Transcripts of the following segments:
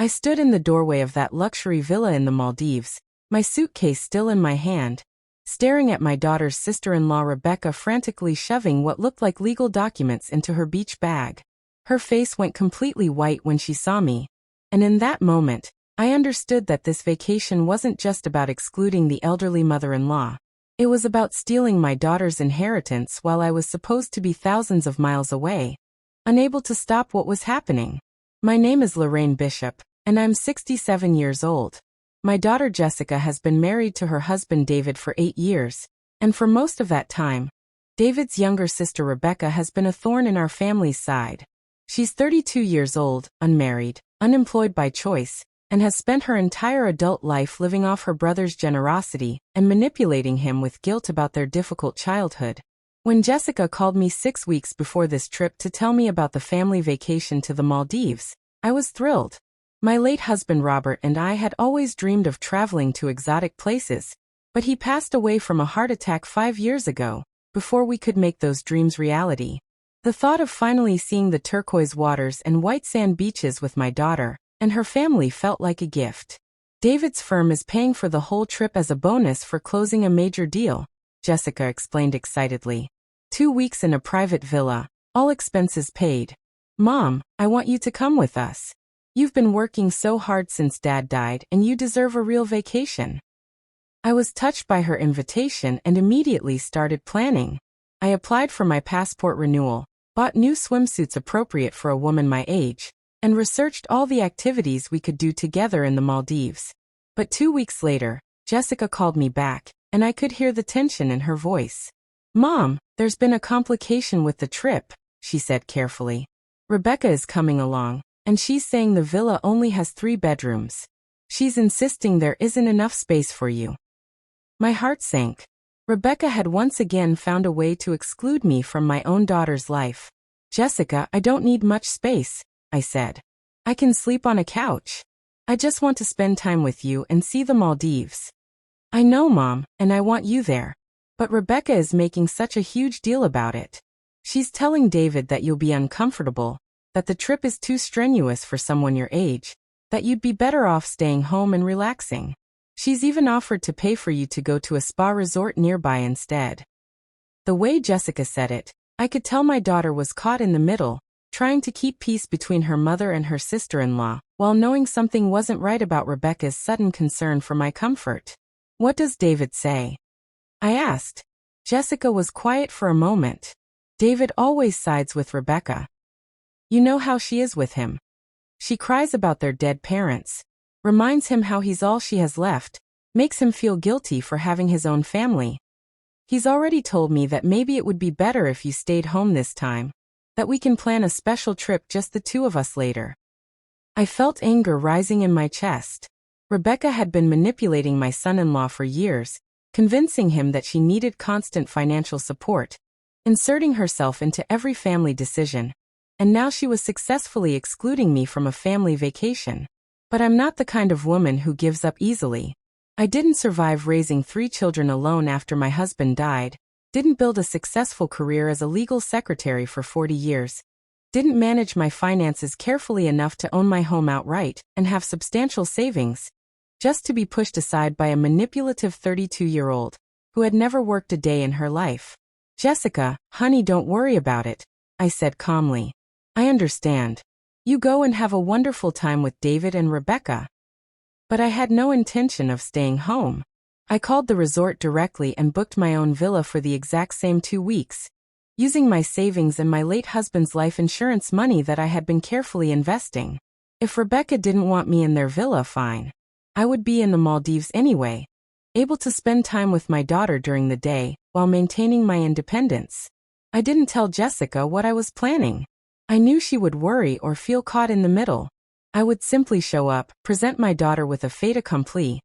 I stood in the doorway of that luxury villa in the Maldives, my suitcase still in my hand, staring at my daughter's sister-in-law Rebecca frantically shoving what looked like legal documents into her beach bag. Her face went completely white when she saw me, and in that moment, I understood that this vacation wasn't just about excluding the elderly mother-in-law. It was about stealing my daughter's inheritance while I was supposed to be thousands of miles away, unable to stop what was happening. My name is Lorraine Bishop, and I'm 67 years old. My daughter Jessica has been married to her husband David for 8 years, and for most of that time, David's younger sister Rebecca has been a thorn in our family's side. She's 32 years old, unmarried, unemployed by choice, and has spent her entire adult life living off her brother's generosity and manipulating him with guilt about their difficult childhood. When Jessica called me 6 weeks before this trip to tell me about the family vacation to the Maldives, I was thrilled. My late husband Robert and I had always dreamed of traveling to exotic places, but he passed away from a heart attack 5 years ago, before we could make those dreams reality. The thought of finally seeing the turquoise waters and white sand beaches with my daughter and her family felt like a gift. David's firm is paying for the whole trip as a bonus for closing a major deal, Jessica explained excitedly. 2 weeks in a private villa, all expenses paid. Mom, I want you to come with us. You've been working so hard since Dad died and you deserve a real vacation. I was touched by her invitation and immediately started planning. I applied for my passport renewal, bought new swimsuits appropriate for a woman my age, and researched all the activities we could do together in the Maldives. But 2 weeks later, Jessica called me back, and I could hear the tension in her voice. Mom, there's been a complication with the trip, she said carefully. Rebecca is coming along, and she's saying the villa only has 3 bedrooms. She's insisting there isn't enough space for you. My heart sank. Rebecca had once again found a way to exclude me from my own daughter's life. Jessica, I don't need much space, I said. I can sleep on a couch. I just want to spend time with you and see the Maldives. I know, Mom, and I want you there. But Rebecca is making such a huge deal about it. She's telling David that you'll be uncomfortable, that the trip is too strenuous for someone your age, that you'd be better off staying home and relaxing. She's even offered to pay for you to go to a spa resort nearby instead. The way Jessica said it, I could tell my daughter was caught in the middle, trying to keep peace between her mother and her sister-in-law, while knowing something wasn't right about Rebecca's sudden concern for my comfort. What does David say? I asked. Jessica was quiet for a moment. David always sides with Rebecca. You know how she is with him. She cries about their dead parents, reminds him how he's all she has left, makes him feel guilty for having his own family. He's already told me that maybe it would be better if you stayed home this time, that we can plan a special trip just the 2 of us later. I felt anger rising in my chest. Rebecca had been manipulating my son-in-law for years, convincing him that she needed constant financial support, inserting herself into every family decision, and now she was successfully excluding me from a family vacation. But I'm not the kind of woman who gives up easily. I didn't survive raising 3 children alone after my husband died, didn't build a successful career as a legal secretary for 40 years, didn't manage my finances carefully enough to own my home outright and have substantial savings, just to be pushed aside by a manipulative 32-year-old who had never worked a day in her life. Jessica, honey, don't worry about it, I said calmly. I understand. You go and have a wonderful time with David and Rebecca. But I had no intention of staying home. I called the resort directly and booked my own villa for the exact same 2 weeks, using my savings and my late husband's life insurance money that I had been carefully investing. If Rebecca didn't want me in their villa, fine. I would be in the Maldives anyway, able to spend time with my daughter during the day while maintaining my independence. I didn't tell Jessica what I was planning. I knew she would worry or feel caught in the middle. I would simply show up, present my daughter with a fait accompli,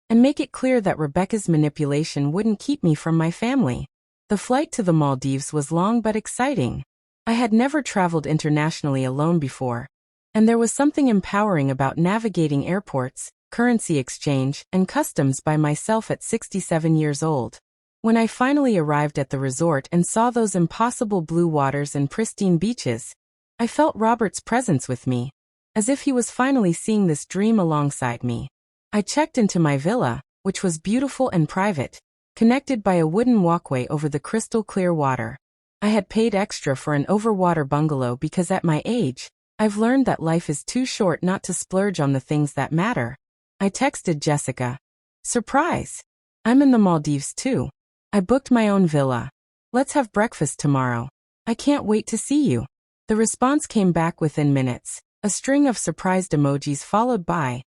and make it clear that Rebecca's manipulation wouldn't keep me from my family. The flight to the Maldives was long but exciting. I had never traveled internationally alone before, and there was something empowering about navigating airports, currency exchange, and customs by myself at 67 years old. When I finally arrived at the resort and saw those impossible blue waters and pristine beaches, I felt Robert's presence with me. as if he was finally seeing this dream alongside me. I checked into my villa, which was beautiful and private, connected by a wooden walkway over the crystal-clear water. I had paid extra for an overwater bungalow because at my age, I've learned that life is too short not to splurge on the things that matter. I texted Jessica. Surprise! I'm in the Maldives too. I booked my own villa. Let's have breakfast tomorrow. I can't wait to see you. The response came back within minutes, a string of surprised emojis followed by,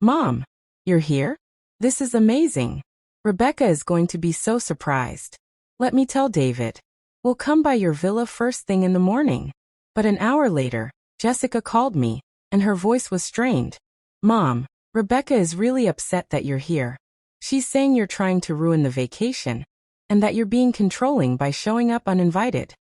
Mom, you're here? This is amazing. Rebecca is going to be so surprised. Let me tell David. We'll come by your villa first thing in the morning. But an hour later, Jessica called me, and her voice was strained. Mom, Rebecca is really upset that you're here. She's saying you're trying to ruin the vacation, and that you're being controlling by showing up uninvited.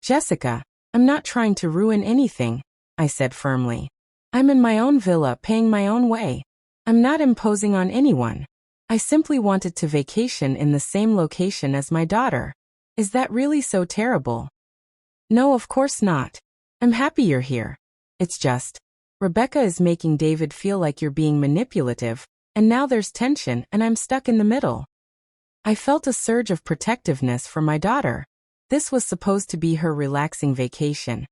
Jessica, I'm not trying to ruin anything, I said firmly. I'm in my own villa paying my own way. I'm not imposing on anyone. I simply wanted to vacation in the same location as my daughter. Is that really so terrible? No, of course not. I'm happy you're here. It's just, Rebecca is making David feel like you're being manipulative, and now there's tension and I'm stuck in the middle. I felt a surge of protectiveness for my daughter. This was supposed to be her relaxing vacation.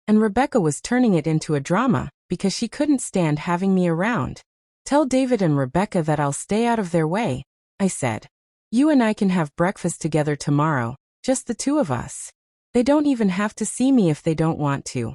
And Rebecca was turning it into a drama because she couldn't stand having me around. Tell David and Rebecca that I'll stay out of their way, I said. You and I can have breakfast together tomorrow, just the two of us. They don't even have to see me if they don't want to.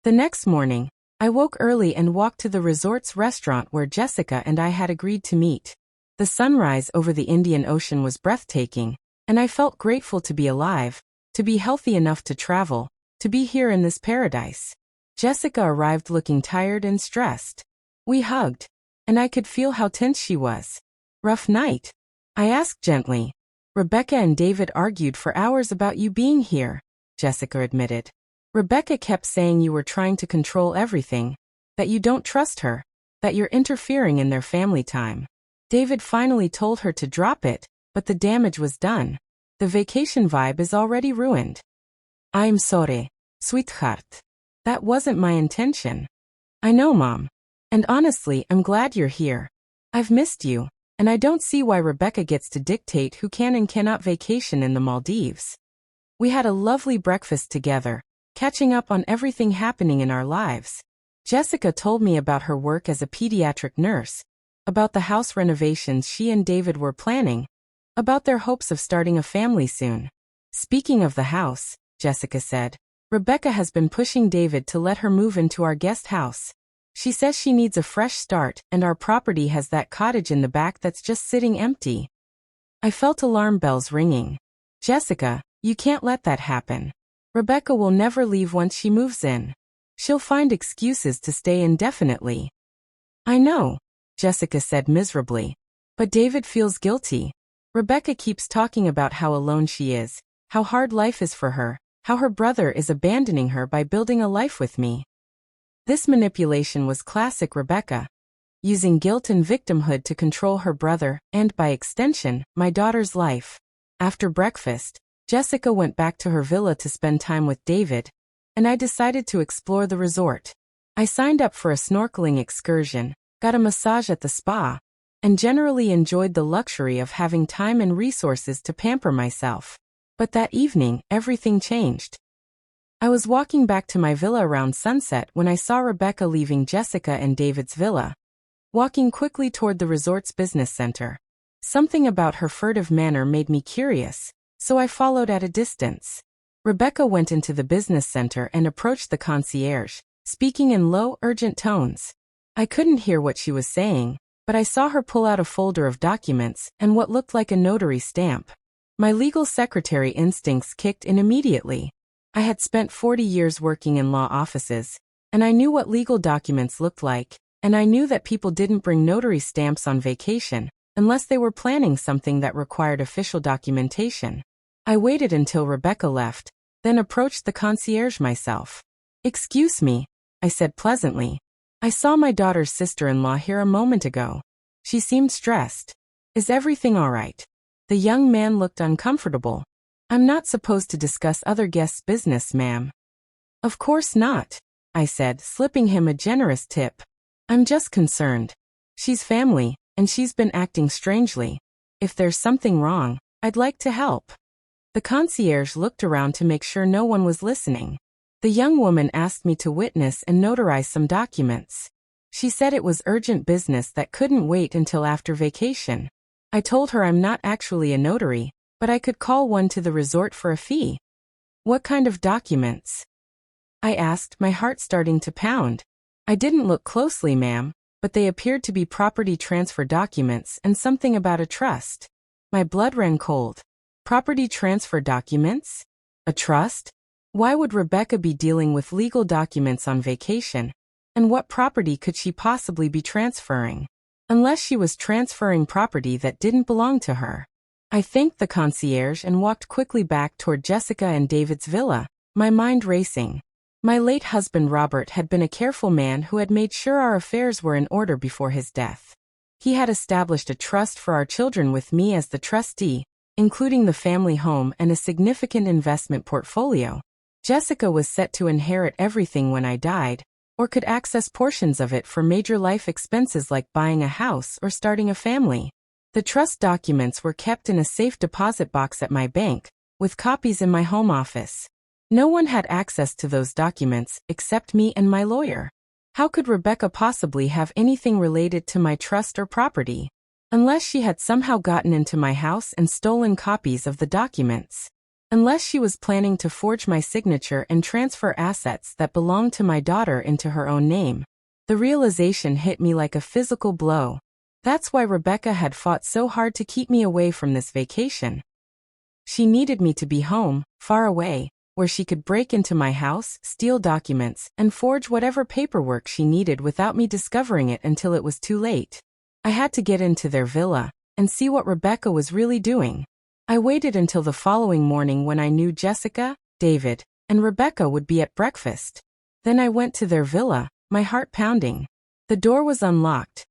The next morning, I woke early and walked to the resort's restaurant where Jessica and I had agreed to meet. The sunrise over the Indian Ocean was breathtaking, and I felt grateful to be alive, to be healthy enough to travel, to be here in this paradise. Jessica arrived looking tired and stressed. We hugged, and I could feel how tense she was. Rough night? I asked gently. Rebecca and David argued for hours about you being here, Jessica admitted. Rebecca kept saying you were trying to control everything, that you don't trust her, that you're interfering in their family time. David finally told her to drop it, but the damage was done. The vacation vibe is already ruined. I'm sorry, sweetheart. That wasn't my intention. I know, Mom. And honestly, I'm glad you're here. I've missed you, and I don't see why Rebecca gets to dictate who can and cannot vacation in the Maldives. We had a lovely breakfast together, catching up on everything happening in our lives. Jessica told me about her work as a pediatric nurse, about the house renovations she and David were planning, about their hopes of starting a family soon. Speaking of the house, Jessica said, Rebecca has been pushing David to let her move into our guest house. She says she needs a fresh start and our property has that cottage in the back that's just sitting empty. I felt alarm bells ringing. Jessica, you can't let that happen. Rebecca will never leave once she moves in. She'll find excuses to stay indefinitely. I know, Jessica said miserably. But David feels guilty. Rebecca keeps talking about how alone she is, how hard life is for her, how her brother is abandoning her by building a life with me. This manipulation was classic Rebecca, using guilt and victimhood to control her brother and, by extension, my daughter's life. After breakfast, Jessica went back to her villa to spend time with David, and I decided to explore the resort. I signed up for a snorkeling excursion, got a massage at the spa, and generally enjoyed the luxury of having time and resources to pamper myself. But that evening, everything changed. I was walking back to my villa around sunset when I saw Rebecca leaving Jessica and David's villa, walking quickly toward the resort's business center. Something about her furtive manner made me curious, so I followed at a distance. Rebecca went into the business center and approached the concierge, speaking in low, urgent tones. I couldn't hear what she was saying, but I saw her pull out a folder of documents and what looked like a notary stamp. My legal secretary instincts kicked in immediately. I had spent 40 years working in law offices, and I knew what legal documents looked like, and I knew that people didn't bring notary stamps on vacation, unless they were planning something that required official documentation. I waited until Rebecca left, then approached the concierge myself. Excuse me, I said pleasantly. I saw my daughter's sister-in-law here a moment ago. She seemed stressed. Is everything all right? The young man looked uncomfortable. I'm not supposed to discuss other guests' business, ma'am. Of course not. I said, slipping him a generous tip. I'm just concerned. She's family, and she's been acting strangely. If there's something wrong, I'd like to help. The concierge looked around to make sure no one was listening. The young woman asked me to witness and notarize some documents. She said it was urgent business that couldn't wait until after vacation. I told her I'm not actually a notary, but I could call one to the resort for a fee. What kind of documents? I asked, my heart starting to pound. I didn't look closely, ma'am, but they appeared to be property transfer documents and something about a trust. My blood ran cold. Property transfer documents? A trust? Why would Rebecca be dealing with legal documents on vacation? And what property could she possibly be transferring? Unless she was transferring property that didn't belong to her. I thanked the concierge and walked quickly back toward Jessica and David's villa, my mind racing. My late husband Robert had been a careful man who had made sure our affairs were in order before his death. He had established a trust for our children with me as the trustee, including the family home and a significant investment portfolio. Jessica was set to inherit everything when I died, or could access portions of it for major life expenses like buying a house or starting a family. The trust documents were kept in a safe deposit box at my bank, with copies in my home office. No one had access to those documents except me and my lawyer. How could Rebecca possibly have anything related to my trust or property? Unless she had somehow gotten into my house and stolen copies of the documents. Unless she was planning to forge my signature and transfer assets that belonged to my daughter into her own name. The realization hit me like a physical blow. That's why Rebecca had fought so hard to keep me away from this vacation. She needed me to be home, far away, where she could break into my house, steal documents, and forge whatever paperwork she needed without me discovering it until it was too late. I had to get into their villa and see what Rebecca was really doing. I waited until the following morning when I knew Jessica, David, and Rebecca would be at breakfast. Then I went to their villa, my heart pounding. The door was unlocked.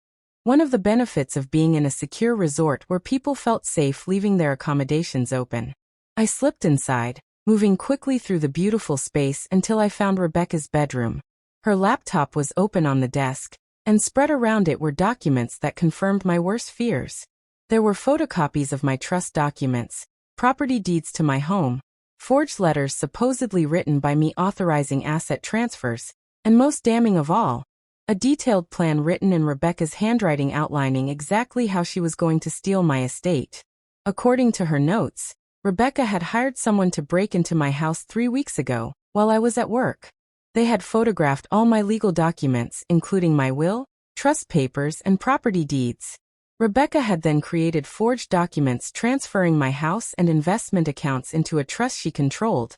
One of the benefits of being in a secure resort where people felt safe leaving their accommodations open. I slipped inside, moving quickly through the beautiful space until I found Rebecca's bedroom. Her laptop was open on the desk, and spread around it were documents that confirmed my worst fears. There were photocopies of my trust documents, property deeds to my home, forged letters supposedly written by me authorizing asset transfers, and most damning of all, a detailed plan written in Rebecca's handwriting outlining exactly how she was going to steal my estate. According to her notes, Rebecca had hired someone to break into my house 3 weeks ago, while I was at work. They had photographed all my legal documents, including my will, trust papers, and property deeds. Rebecca had then created forged documents transferring my house and investment accounts into a trust she controlled,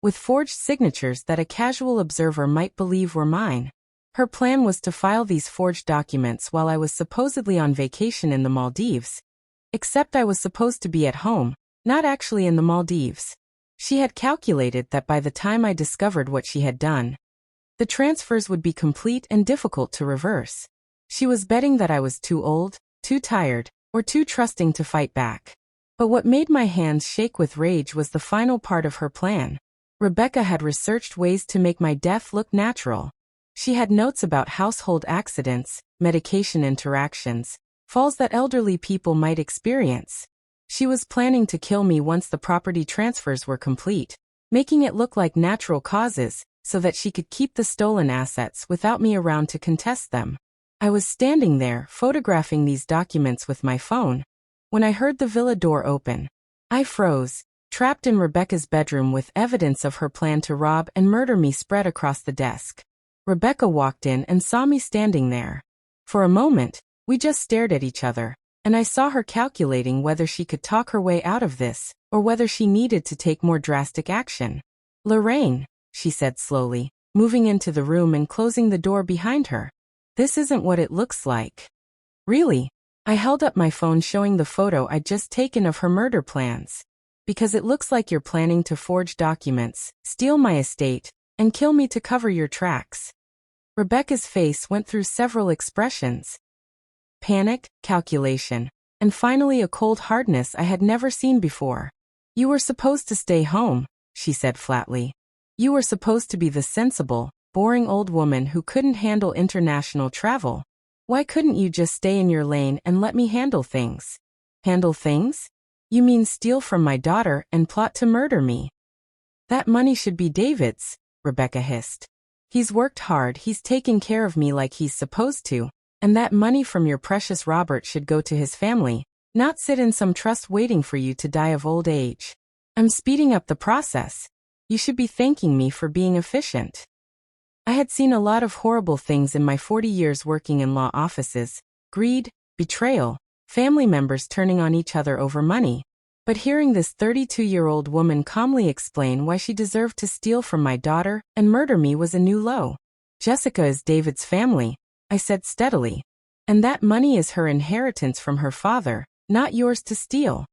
with forged signatures that a casual observer might believe were mine. Her plan was to file these forged documents while I was supposedly on vacation in the Maldives. Except I was supposed to be at home, not actually in the Maldives. She had calculated that by the time I discovered what she had done, the transfers would be complete and difficult to reverse. She was betting that I was too old, too tired, or too trusting to fight back. But what made my hands shake with rage was the final part of her plan. Rebecca had researched ways to make my death look natural. She had notes about household accidents, medication interactions, falls that elderly people might experience. She was planning to kill me once the property transfers were complete, making it look like natural causes, so that she could keep the stolen assets without me around to contest them. I was standing there, photographing these documents with my phone, when I heard the villa door open. I froze, trapped in Rebecca's bedroom with evidence of her plan to rob and murder me spread across the desk. Rebecca walked in and saw me standing there. For a moment, we just stared at each other, and I saw her calculating whether she could talk her way out of this, or whether she needed to take more drastic action. "Lorraine," she said slowly, moving into the room and closing the door behind her. "This isn't what it looks like." "Really?" I held up my phone showing the photo I'd just taken of her murder plans. "Because it looks like you're planning to forge documents, steal my estate, and kill me to cover your tracks." Rebecca's face went through several expressions. Panic, calculation, and finally a cold hardness I had never seen before. "You were supposed to stay home," she said flatly. "You were supposed to be the sensible, boring old woman who couldn't handle international travel. Why couldn't you just stay in your lane and let me handle things? Handle things? You mean steal from my daughter and plot to murder me? That money should be David's, Rebecca hissed. He's worked hard, he's taken care of me like he's supposed to, and that money from your precious Robert should go to his family, not sit in some trust waiting for you to die of old age. I'm speeding up the process. You should be thanking me for being efficient. I had seen a lot of horrible things in my 40 years working in law offices: greed, betrayal, family members turning on each other over money. But hearing this 32-year-old woman calmly explain why she deserved to steal from my daughter and murder me was a new low. Jessica is David's family, I said steadily. And that money is her inheritance from her father, not yours to steal.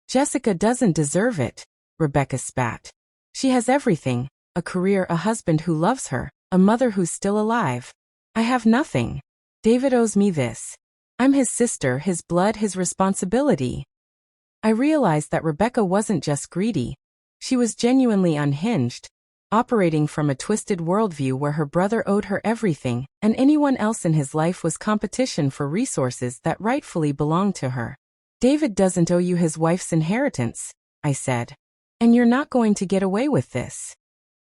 Jessica doesn't deserve it, Rebecca spat. She has everything: a career, a husband who loves her, a mother who's still alive. I have nothing. David owes me this. I'm his sister, his blood, his responsibility. I realized that Rebecca wasn't just greedy. She was genuinely unhinged, operating from a twisted worldview where her brother owed her everything, and anyone else in his life was competition for resources that rightfully belonged to her. David doesn't owe you his wife's inheritance, I said. And you're not going to get away with this.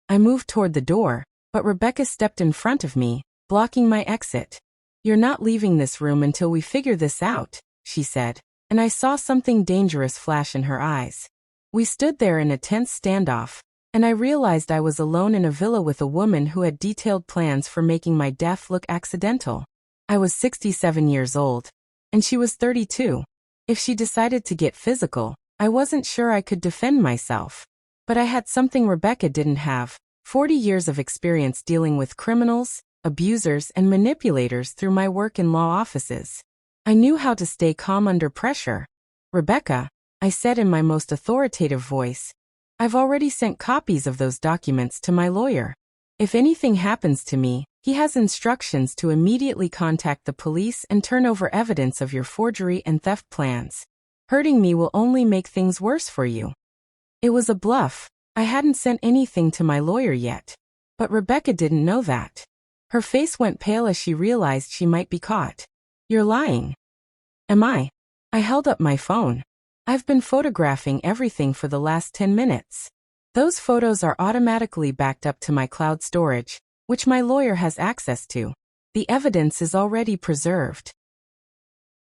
I moved toward the door, but Rebecca stepped in front of me, blocking my exit. You're not leaving this room until we figure this out, she said, and I saw something dangerous flash in her eyes. We stood there in a tense standoff, and I realized I was alone in a villa with a woman who had detailed plans for making my death look accidental. I was 67 years old, and she was 32. If she decided to get physical, I wasn't sure I could defend myself. But I had something Rebecca didn't have: 40 years of experience dealing with criminals, abusers, and manipulators through my work in law offices. I knew how to stay calm under pressure. Rebecca, I said in my most authoritative voice, I've already sent copies of those documents to my lawyer. If anything happens to me, he has instructions to immediately contact the police and turn over evidence of your forgery and theft plans. Hurting me will only make things worse for you. It was a bluff. I hadn't sent anything to my lawyer yet. But Rebecca didn't know that. Her face went pale as she realized she might be caught. You're lying. Am I? I held up my phone. I've been photographing everything for the last 10 minutes. Those photos are automatically backed up to my cloud storage, which my lawyer has access to. The evidence is already preserved.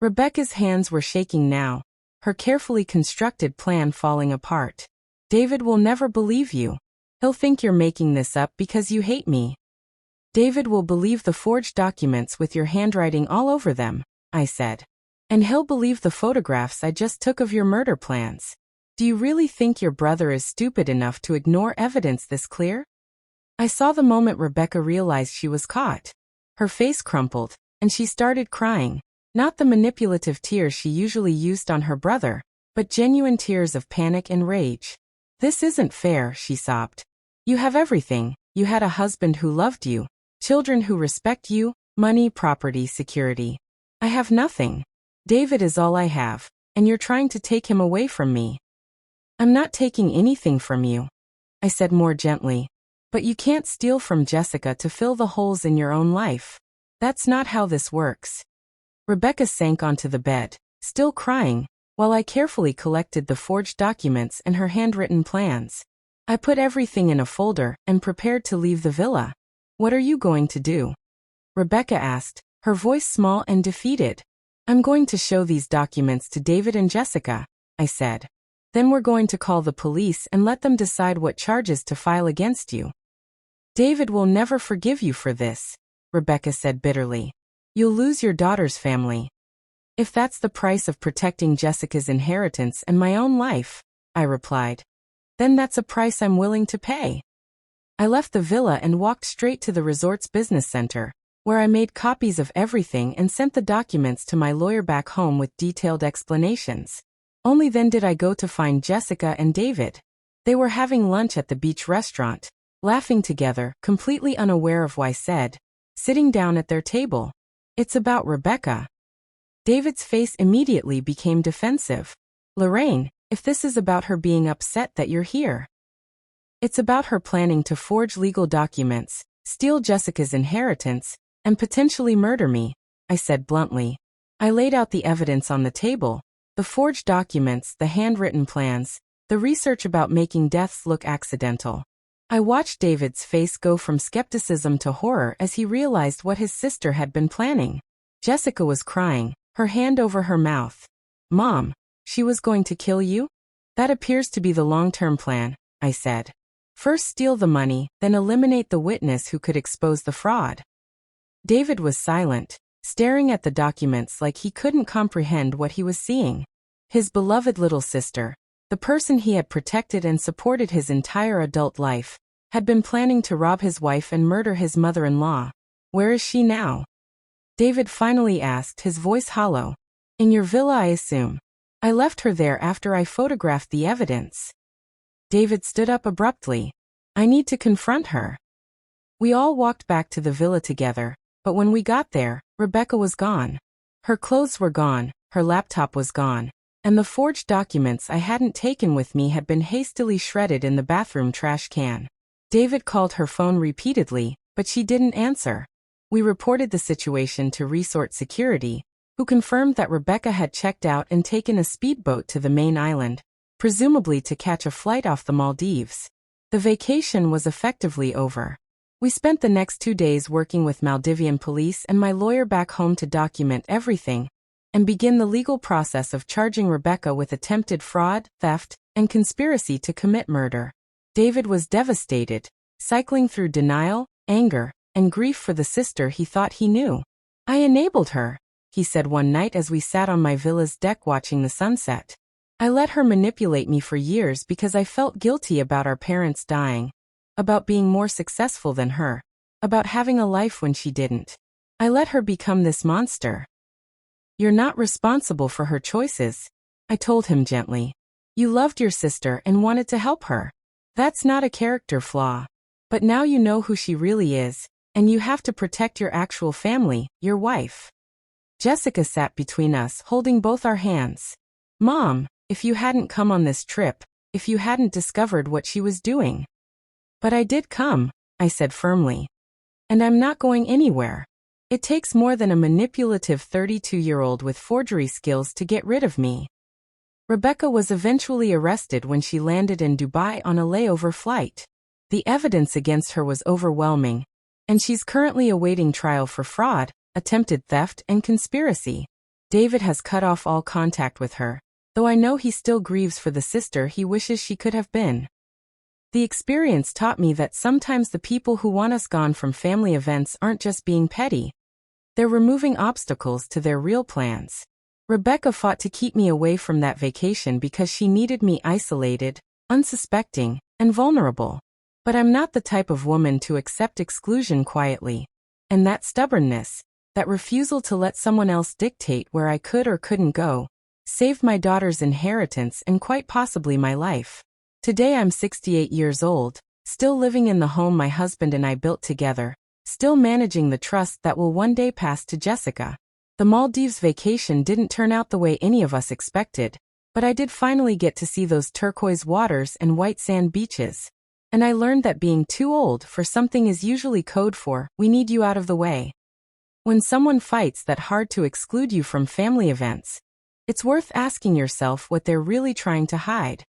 Rebecca's hands were shaking now, her carefully constructed plan falling apart. David will never believe you. He'll think you're making this up because you hate me. David will believe the forged documents with your handwriting all over them, I said. And he'll believe the photographs I just took of your murder plans. Do you really think your brother is stupid enough to ignore evidence this clear? I saw the moment Rebecca realized she was caught. Her face crumpled, and she started crying. Not the manipulative tears she usually used on her brother, but genuine tears of panic and rage. This isn't fair, she sobbed. You have everything. You had a husband who loved you, children who respect you, money, property, security. I have nothing. David is all I have, and you're trying to take him away from me. I'm not taking anything from you, I said more gently. But you can't steal from Jessica to fill the holes in your own life. That's not how this works. Rebecca sank onto the bed, still crying, while I carefully collected the forged documents and her handwritten plans. I put everything in a folder and prepared to leave the villa. What are you going to do? Rebecca asked, her voice small and defeated. I'm going to show these documents to David and Jessica, I said. Then we're going to call the police and let them decide what charges to file against you. David will never forgive you for this, Rebecca said bitterly. You'll lose your daughter's family. If that's the price of protecting Jessica's inheritance and my own life, I replied, then that's a price I'm willing to pay. I left the villa and walked straight to the resort's business center, where I made copies of everything and sent the documents to my lawyer back home with detailed explanations. Only then did I go to find Jessica and David. They were having lunch at the beach restaurant, laughing together, completely unaware of why I said, sitting down at their table. It's about Rebecca. David's face immediately became defensive. Lorraine, if this is about her being upset that you're here. It's about her planning to forge legal documents, steal Jessica's inheritance, and potentially murder me, I said bluntly. I laid out the evidence on the table, the forged documents, the handwritten plans, the research about making deaths look accidental. I watched David's face go from skepticism to horror as he realized what his sister had been planning. Jessica was crying, her hand over her mouth. Mom, she was going to kill you? That appears to be the long-term plan, I said. First steal the money, then eliminate the witness who could expose the fraud. David was silent, staring at the documents like he couldn't comprehend what he was seeing. His beloved little sister, the person he had protected and supported his entire adult life, had been planning to rob his wife and murder his mother-in-law. Where is she now? David finally asked, his voice hollow. In your villa, I assume. I left her there after I photographed the evidence. David stood up abruptly. I need to confront her. We all walked back to the villa together, but when we got there, Rebecca was gone. Her clothes were gone, her laptop was gone, and the forged documents I hadn't taken with me had been hastily shredded in the bathroom trash can. David called her phone repeatedly, but she didn't answer. We reported the situation to Resort Security, who confirmed that Rebecca had checked out and taken a speedboat to the main island, presumably to catch a flight off the Maldives. The vacation was effectively over. We spent the next 2 days working with Maldivian police and my lawyer back home to document everything and begin the legal process of charging Rebecca with attempted fraud, theft, and conspiracy to commit murder. David was devastated, cycling through denial, anger, and grief for the sister he thought he knew. I enabled her, he said one night as we sat on my villa's deck watching the sunset. I let her manipulate me for years because I felt guilty about our parents dying, about being more successful than her, about having a life when she didn't. I let her become this monster. You're not responsible for her choices, I told him gently. You loved your sister and wanted to help her. That's not a character flaw. But now you know who she really is, and you have to protect your actual family, your wife. Jessica sat between us, holding both our hands. Mom, if you hadn't come on this trip, if you hadn't discovered what she was doing. But I did come, I said firmly. And I'm not going anywhere. It takes more than a manipulative 32-year-old with forgery skills to get rid of me. Rebecca was eventually arrested when she landed in Dubai on a layover flight. The evidence against her was overwhelming, and she's currently awaiting trial for fraud, attempted theft, and conspiracy. David has cut off all contact with her, though I know he still grieves for the sister he wishes she could have been. The experience taught me that sometimes the people who want us gone from family events aren't just being petty. They're removing obstacles to their real plans. Rebecca fought to keep me away from that vacation because she needed me isolated, unsuspecting, and vulnerable. But I'm not the type of woman to accept exclusion quietly. And that stubbornness, that refusal to let someone else dictate where I could or couldn't go, saved my daughter's inheritance and quite possibly my life. Today I'm 68 years old, still living in the home my husband and I built together, still managing the trust that will one day pass to Jessica. The Maldives vacation didn't turn out the way any of us expected, but I did finally get to see those turquoise waters and white sand beaches. And I learned that being too old for something is usually code for, we need you out of the way. When someone fights that hard to exclude you from family events, it's worth asking yourself what they're really trying to hide.